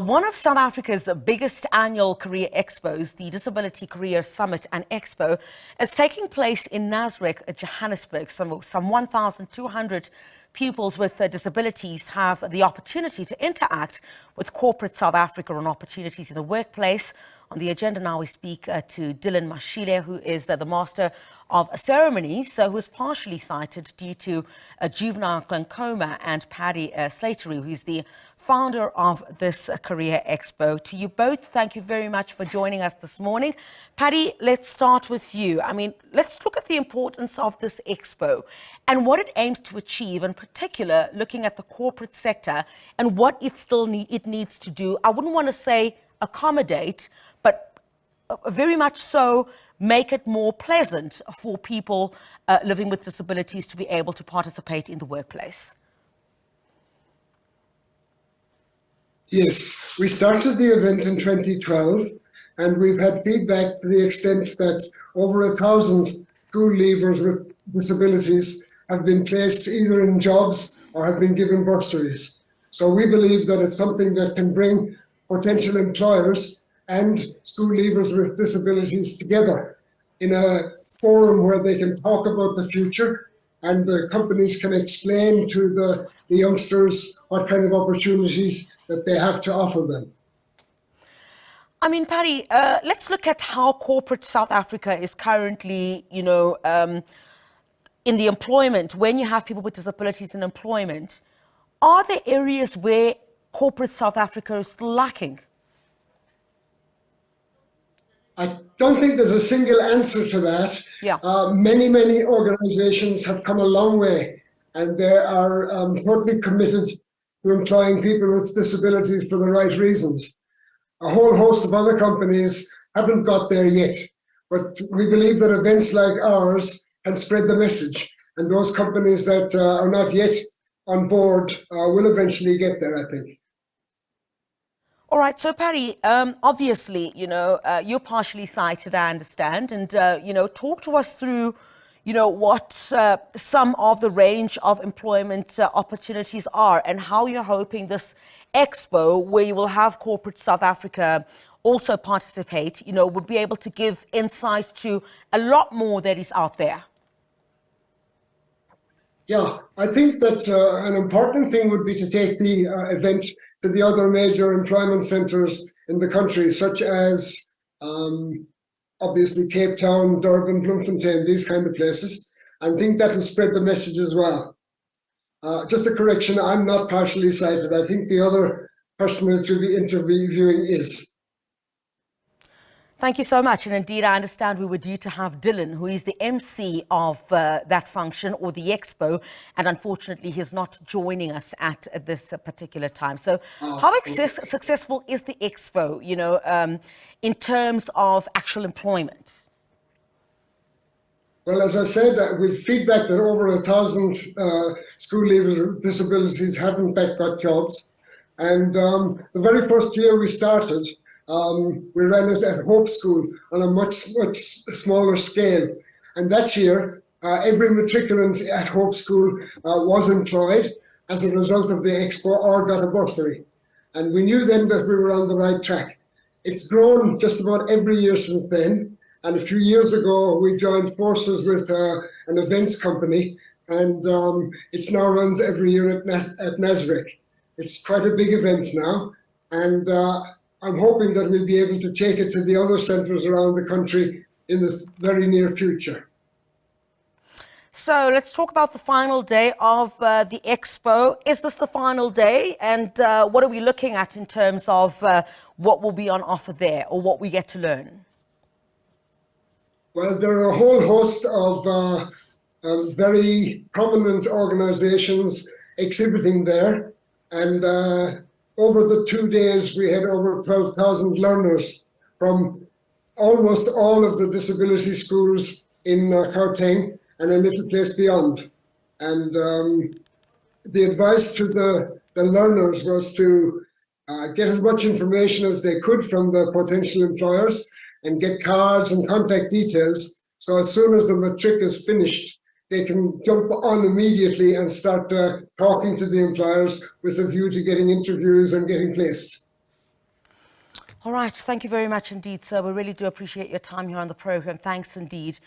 One of South Africa's biggest annual career expos, the Disability Career Summit and Expo, is taking place in Nasrec, Johannesburg. Some 1,200 pupils with disabilities have the opportunity to interact with corporate South Africa on opportunities in the workplace. On the agenda now, we speak to Dylan Mashile, who is the Master of Ceremonies, who is partially sighted due to juvenile glaucoma, and Paddy Slattery, who is the founder of this Career Expo. To you both, thank you very much for joining us this morning. Paddy, let's start with you. Let's look at the importance of this expo and what it aims to achieve, in particular, looking at the corporate sector and what it needs to do. I wouldn't want to say accommodate, but very much so make it more pleasant for people living with disabilities to be able to participate in the workplace. Yes, we started the event in 2012, and we've had feedback to the extent that over 1,000 school leavers with disabilities have been placed either in jobs or have been given bursaries. So we believe that it's something that can bring potential employers and school leavers with disabilities together in a forum where they can talk about the future, and the companies can explain to the youngsters what kind of opportunities that they have to offer them. Paddy, let's look at how corporate South Africa is currently, in the employment. When you have people with disabilities in employment, are there areas where corporate South Africa is still lacking? I don't think there's a single answer to that. Yeah. Many organizations have come a long way, and they are totally committed to employing people with disabilities for the right reasons. A whole host of other companies haven't got there yet, but we believe that events like ours can spread the message, and those companies that are not yet on board will eventually get there, I think. All right, so Paddy, obviously, you're partially sighted, I understand, and, talk to us through, what some of the range of employment opportunities are and how you're hoping this expo, where you will have corporate South Africa also participate, would be able to give insight to a lot more that is out there. Yeah, I think that an important thing would be to take the event to the other major employment centres in the country, such as obviously Cape Town, Durban, Bloemfontein, these kind of places. I think that will spread the message as well. Just a correction, I'm not partially sighted. I think the other person that you'll be interviewing is. Thank you so much. And indeed, I understand we were due to have Dylan, who is the MC of that function or the expo, and unfortunately he's not joining us at this particular time. So how successful is the expo, in terms of actual employment? Well, as I said, with feedback that over 1,000 school leavers with disabilities have in fact got jobs. And the very first year we started, we ran it at Hope School on a much smaller scale. And that year, every matriculant at Hope School was employed as a result of the expo or got a bursary. And we knew then that we were on the right track. It's grown just about every year since then. And a few years ago, we joined forces with an events company, and it now runs every year at Nasrec. It's quite a big event now. And I'm hoping that we'll be able to take it to the other centres around the country in the very near future. So let's talk about the final day of the expo. Is this the final day? And what are we looking at in terms of what will be on offer there or what we get to learn? Well, there are a whole host of very prominent organisations exhibiting there. And over the 2 days, we had over 12,000 learners from almost all of the disability schools in Gauteng and a little place beyond. And the advice to the learners was to get as much information as they could from the potential employers and get cards and contact details. So as soon as the matric is finished, they can jump on immediately and start talking to the employers with a view to getting interviews and getting placed. All right, thank you very much indeed, sir. We really do appreciate your time here on the program. Thanks indeed.